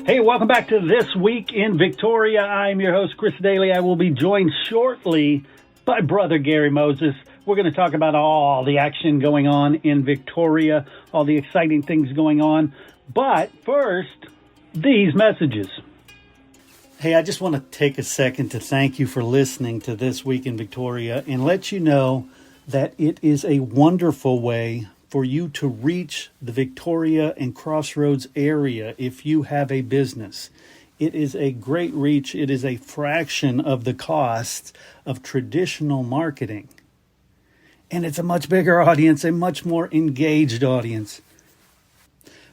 Hey, welcome back to This Week in Victoria. I'm your host, Chris Daly. I will be joined shortly by Brother Gary Moses. We're going to talk about all the action going on in Victoria, all the exciting things going on. But first, these messages. Hey, I just want to take a second to thank you for listening to This Week in Victoria and let you know that it is a wonderful way for you to reach the Victoria and Crossroads area if you have a business. It is a great reach. It is a fraction of the cost of traditional marketing. And it's a much bigger audience, a much more engaged audience.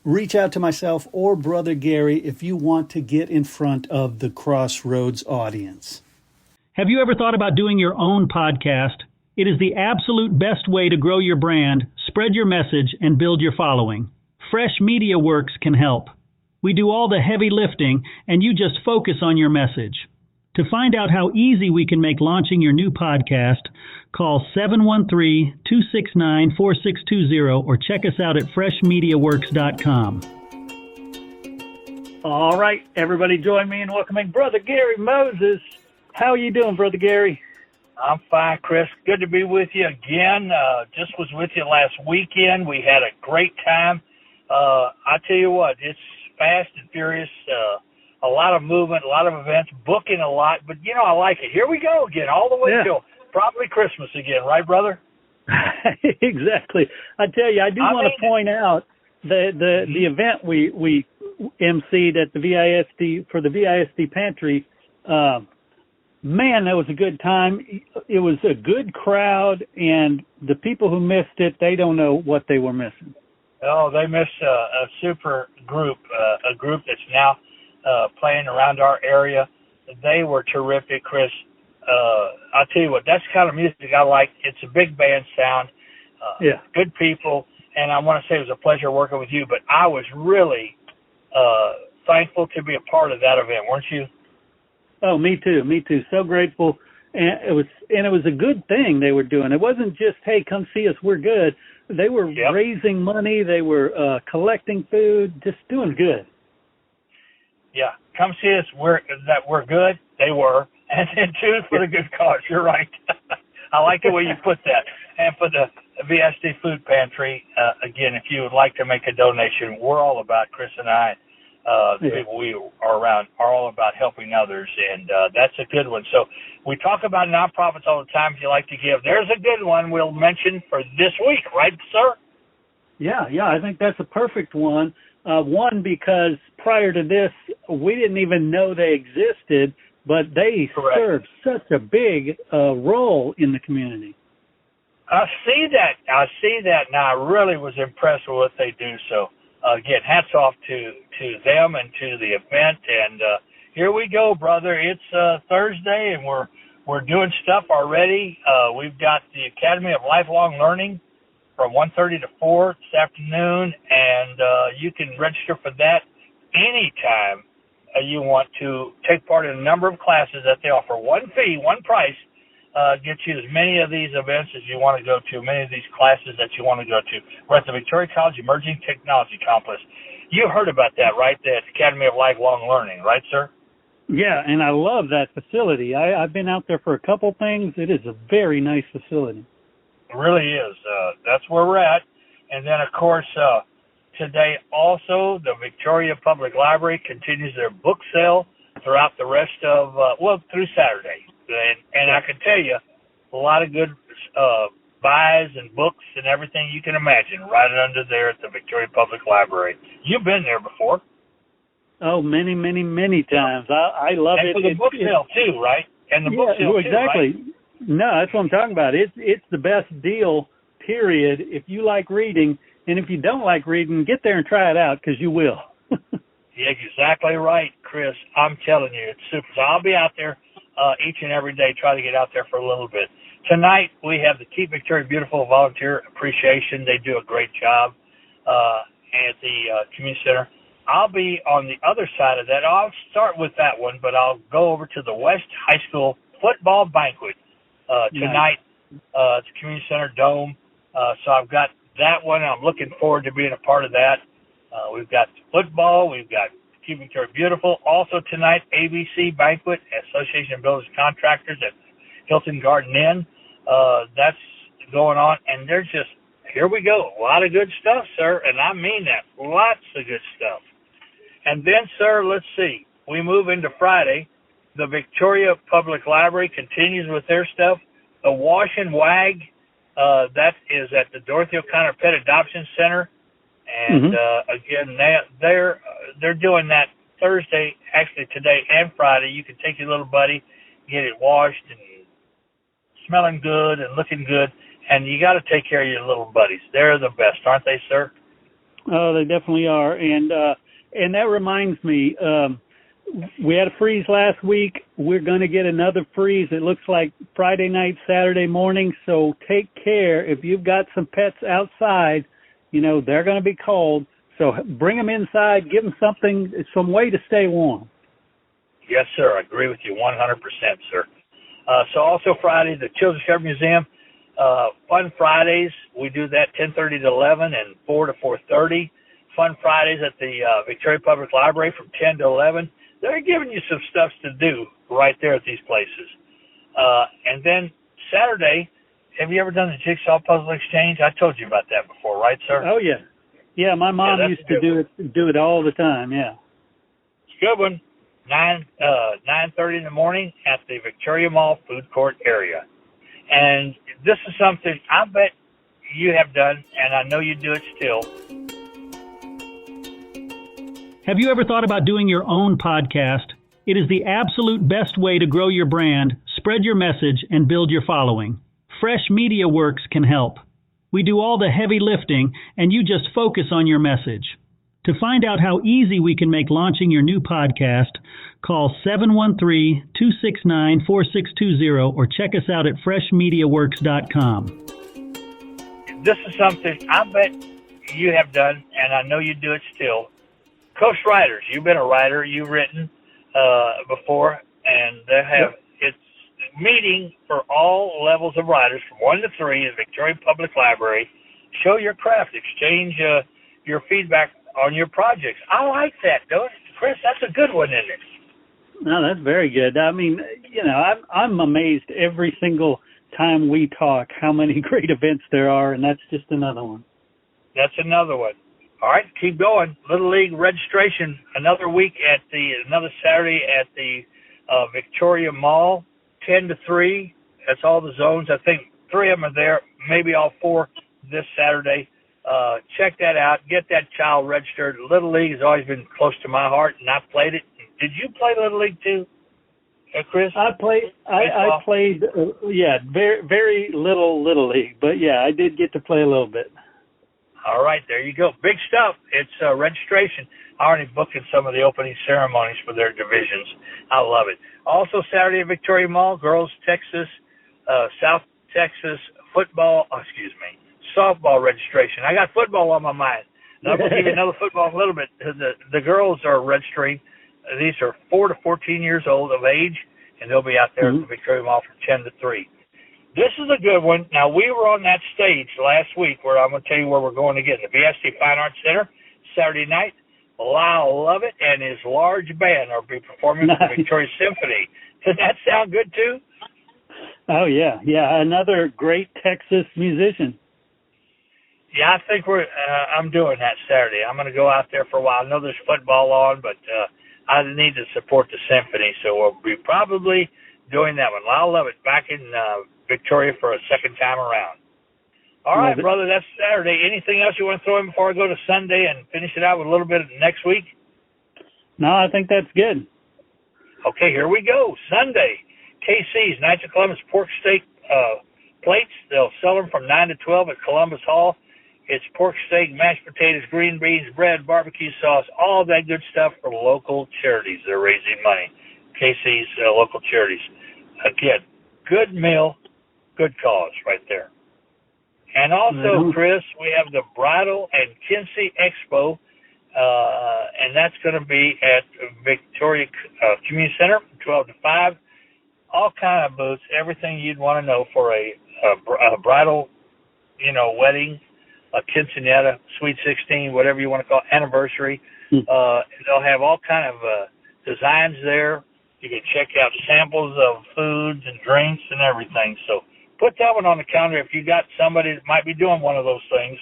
Reach out to myself or Brother Gary if you want to get in front of the Crossroads audience. Have you ever thought about doing your own podcast? It is the absolute best way to grow your brand, spread your message, and build your following. Fresh Media Works can help. We do all the heavy lifting, and you just focus on your message. To find out how easy we can make launching your new podcast, call 713-269-4620 or check us out at freshmediaworks.com. All right, everybody join me in welcoming Brother Gary Moses. How are you doing, Brother Gary? I'm fine, Chris. Good to be with you again. Just was with you last weekend. We had a great time. I tell you what, it's fast and furious. A lot of movement, a lot of events, booking a lot. But, you know, I like it. Here we go again, all the way till probably Christmas again. Right, brother? Exactly. I tell you, I do want to point out the event we emceed at the VISD, for the VISD Pantry. Man, that was a good time. It was a good crowd, and the people who missed it, they don't know what they were missing. Oh, they missed a super group, a group that's now playing around our area. They were terrific, Chris. I'll tell you what, that's the kind of music I like. It's a big band sound, good people, and I want to say it was a pleasure working with you, but I was really thankful to be a part of that event, weren't you? Oh, me too. So grateful. And it was a good thing they were doing. It wasn't just, hey, come see us, we're good. They were raising money. They were collecting food, just doing good. Yeah, come see us, we're good. They were. And then two, for the good cause. You're right. I like the way you put that. And for the VSD Food Pantry, again, if you would like to make a donation, we're all about, Chris and I, the people we are around are all about helping others, and that's a good one. So we talk about nonprofits all the time. If you like to give, there's a good one we'll mention for this week, right, sir? Yeah, I think that's a perfect one. One, because prior to this, we didn't even know they existed, but they serve such a big role in the community. I see that, and I really was impressed with what they do. So, again, hats off to them and to the event. And here we go, brother. It's Thursday, and we're doing stuff already. We've got the Academy of Lifelong Learning from 1:30 to 4 this afternoon, and you can register for that anytime you want to take part in a number of classes that they offer. One fee, one price. Get you as many of these events as you want to go to, many of these classes that you want to go to. We're at the Victoria College Emerging Technology Complex. You heard about that, right? The Academy of Lifelong Learning, right, sir? Yeah, and I love that facility. I've been out there for a couple things. It is a very nice facility. It really is. That's where we're at. And then, of course, today also the Victoria Public Library continues their book sale throughout the rest of, through Saturday. And I can tell you, a lot of good buys and books and everything you can imagine right under there at the Victoria Public Library. You've been there before. Oh, many, many, many times. I love it. And for the book sale, too, right? And the book sale, exactly. Too, right? No, that's what I'm talking about. It's the best deal, period, if you like reading. And if you don't like reading, get there and try it out, because you will. Yeah, exactly right, Chris. I'm telling you, it's super. So I'll be out there each and every day, try to get out there for a little bit. Tonight, we have the Keep Victoria Beautiful Volunteer Appreciation. They do a great job at the community center. I'll be on the other side of that. I'll start with that one, but I'll go over to the West High School Football Banquet tonight at the community center dome. So I've got that one. I'm looking forward to being a part of that. We've got football. We've got Keep Victoria beautiful. Also tonight, ABC Banquet, Association of Builders and Contractors at Hilton Garden Inn. That's going on, and there's just, here we go, a lot of good stuff, sir, and I mean that, lots of good stuff. And then, sir, let's see, we move into Friday. The Victoria Public Library continues with their stuff. The Wash and Wag, that is at the Dorothy O'Connor Pet Adoption Center. And again, they're doing that Thursday, actually today and Friday. You can take your little buddy, get it washed and smelling good and looking good. And you got to take care of your little buddies. They're the best, aren't they, sir? Oh, they definitely are. And that reminds me, we had a freeze last week. We're going to get another freeze. It looks like Friday night, Saturday morning. So take care. If you've got some pets outside, you know, they're going to be cold. So bring them inside. Give them something, some way to stay warm. Yes, sir. I agree with you 100%, sir. So also Friday, the Children's Discovery Museum, Fun Fridays. We do that 10:30 to 11 and 4 to 4:30. Fun Fridays at the Victoria Public Library from 10 to 11. They're giving you some stuff to do right there at these places. And then Saturday, have you ever done the Jigsaw Puzzle Exchange? I told you about that before, right, sir? Oh, yeah. Yeah, my mom used to do it all the time, yeah. It's a good one. 9:30 in the morning at the Victoria Mall food court area. And this is something I bet you have done, and I know you do it still. Have you ever thought about doing your own podcast? It is the absolute best way to grow your brand, spread your message, and build your following. Fresh Media Works can help. We do all the heavy lifting, and you just focus on your message. To find out how easy we can make launching your new podcast, call 713-269-4620 or check us out at freshmediaworks.com. This is something I bet you have done, and I know you do it still. Coast Writers, you've been a writer, you've written before, and they have it's meeting for all levels of writers from 1 to 3 at Victoria Public Library. Show your craft, exchange your feedback on your projects. I like that, don't you? Chris, that's a good one, isn't it? No, that's very good. I mean, you know, I'm amazed every single time we talk how many great events there are, and that's just another one. That's another one. All right, keep going. Little League registration, another Saturday at the Victoria Mall, 10 to 3. That's all the zones. I think 3 of them are there, maybe all 4 this Saturday. Check that out. Get that child registered. Little League has always been close to my heart, and I played it. Did you play Little League too, Chris? I played. Very, very little League, but yeah, I did get to play a little bit. All right, there you go. Big stuff. It's registration. I already booked in some of the opening ceremonies for their divisions. I love it. Also, Saturday at Victoria Mall, Girls Texas, South Texas softball registration. I got football on my mind. Now, I'm going to give you another football in a little bit. The girls are registering. These are 4 to 14 years old of age, and they'll be out there at the Victoria Mall from 10 to 3. This is a good one. Now, we were on that stage last week where I'm going to tell you where we're going again. The VST Fine Arts Center, Saturday night. Lyle Lovett and his large band are be performing with the Victoria Symphony. Does that sound good, too? Oh, yeah. Yeah, another great Texas musician. Yeah, I think I'm doing that Saturday. I'm going to go out there for a while. I know there's football on, but I need to support the symphony, so we'll be probably doing that one. Lyle Lovett back in Victoria for a second time around. All right, brother, that's Saturday. Anything else you want to throw in before I go to Sunday and finish it out with a little bit of next week? No, I think that's good. Okay, here we go. Sunday, KC's, Knights of Columbus pork steak plates. They'll sell them from 9 to 12 at Columbus Hall. It's pork steak, mashed potatoes, green beans, bread, barbecue sauce, all that good stuff for local charities. They're raising money. KC's local charities. Again, good meal, good cause right there. And also, Chris, we have the Bridal and Kinsey Expo, and that's going to be at Victoria Community Center from 12 to 5. All kind of booths, everything you'd want to know for a bridal, wedding, a quinceanera, sweet 16, whatever you want to call it, anniversary. They'll have all kind of designs there. You can check out samples of foods and drinks and everything. So put that one on the calendar. If you got somebody that might be doing one of those things,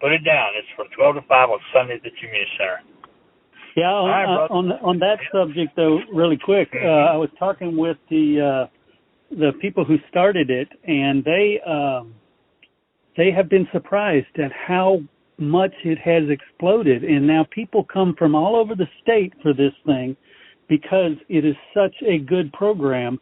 put it down. It's from 12 to 5 on Sunday at the community center. Yeah, on that subject, though, really quick, I was talking with the people who started it, and they have been surprised at how much it has exploded. And now people come from all over the state for this thing because it is such a good program.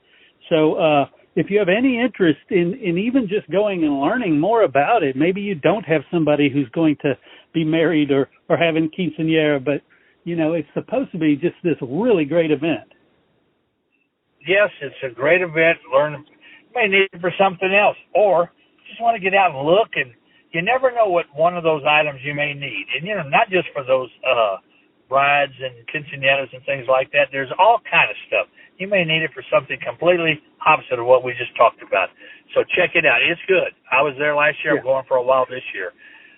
So if you have any interest in even just going and learning more about it, maybe you don't have somebody who's going to be married or having quinceañera, but, it's supposed to be just this really great event. Yes, it's a great event. You may need it for something else, or just want to get out and look, and you never know what one of those items you may need. And, not just for those brides and quinceañeras and things like that. There's all kind of stuff. You may need it for something completely opposite of what we just talked about. So check it out. It's good. I was there last year. I'm going for a while this year.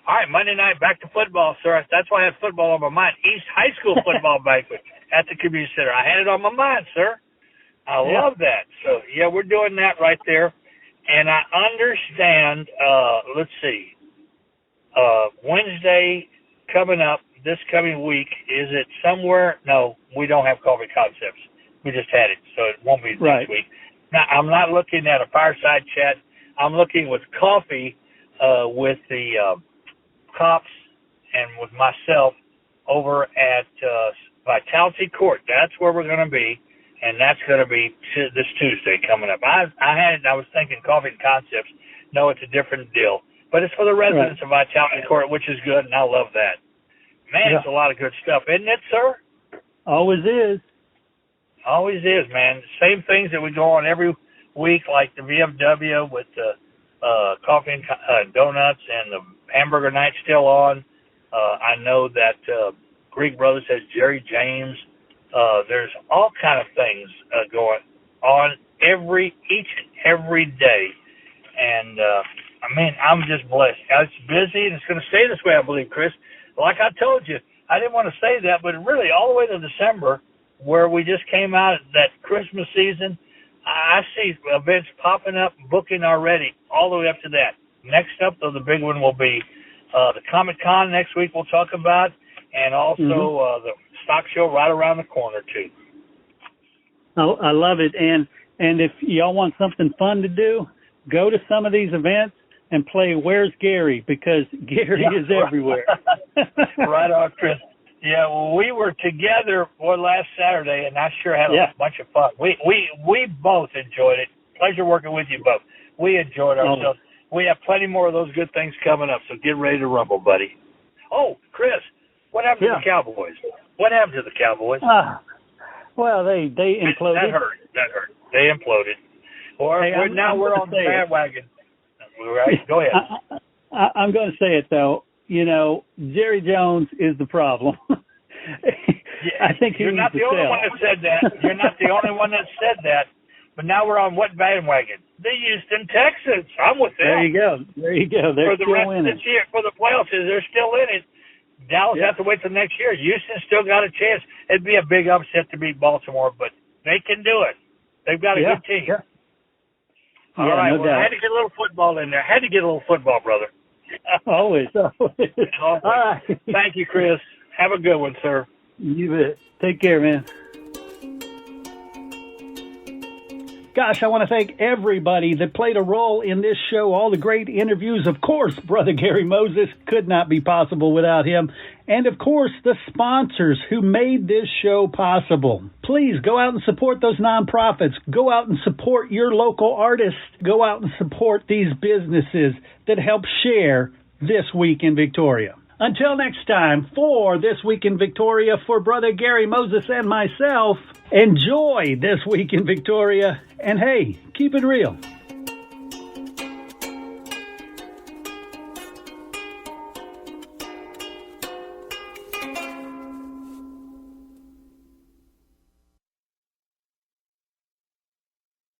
All right, Monday night, back to football, sir. That's why I had football on my mind. East High School football banquet at the community center. I had it on my mind, sir. I love that. So, we're doing that right there. And I understand, let's see, Wednesday coming up, this coming week, is it somewhere? No, we don't have Coffee Concepts. We just had it, so it won't be next week. Now, I'm not looking at a fireside chat. I'm looking with coffee with the cops and with myself over at Vitality Court. That's where we're going to be, and that's going to be this Tuesday coming up. I was thinking Coffee Concepts. No, it's a different deal. But it's for the residents of Vitality Court, which is good, and I love that. Man, it's a lot of good stuff, isn't it, sir? Always is. Always is, man. Same things that we go on every week, like the VFW with the coffee and donuts, and the hamburger night still on. I know that Greek Brothers has Jerry James. There's all kind of things going on each and every day. And, I'm just blessed. It's busy, and it's going to stay this way, I believe, Chris. Like I told you, I didn't want to say that, but really all the way to December, where we just came out of that Christmas season, I see events popping up, booking already, all the way up to that. Next up, though, the big one will be the Comic-Con next week we'll talk about, and also the stock show right around the corner, too. Oh, I love it. And if y'all want something fun to do, go to some of these events and play Where's Gary, because Gary is everywhere. Right on, Chris. Yeah, well, we were together last Saturday, and I sure had a bunch of fun. We both enjoyed it. Pleasure working with you both. We enjoyed ourselves. We have plenty more of those good things coming up, so get ready to rumble, buddy. Oh, Chris, what happened to the Cowboys? What happened to the Cowboys? Well, they imploded. That hurt. They imploded. Now we're on the bandwagon. Right, go ahead. I'm going to say it, though. Jerry Jones is the problem. I think you're not the only one that said that. You're not the only one that said that. But now we're on what bandwagon? The Houston Texans. I'm with them. There you go. They're still in it. For the playoffs, they're still in it. Dallas has to wait till next year. Houston still got a chance. It'd be a big upset to beat Baltimore, but they can do it. They've got a good team. Yeah. All right. No doubt. I had to get a little football in there. Brother. Always. All right. Thank you, Chris. Have a good one, sir. You bet. Take care, man. Gosh, I want to thank everybody that played a role in this show, all the great interviews. Of course, Brother Gary Moses could not be possible without him. And, of course, the sponsors who made this show possible. Please go out and support those nonprofits. Go out and support your local artists. Go out and support these businesses that help share This Week in Victoria. Until next time, for This Week in Victoria, for Brother Gary Moses and myself, enjoy This Week in Victoria. And hey, keep it real.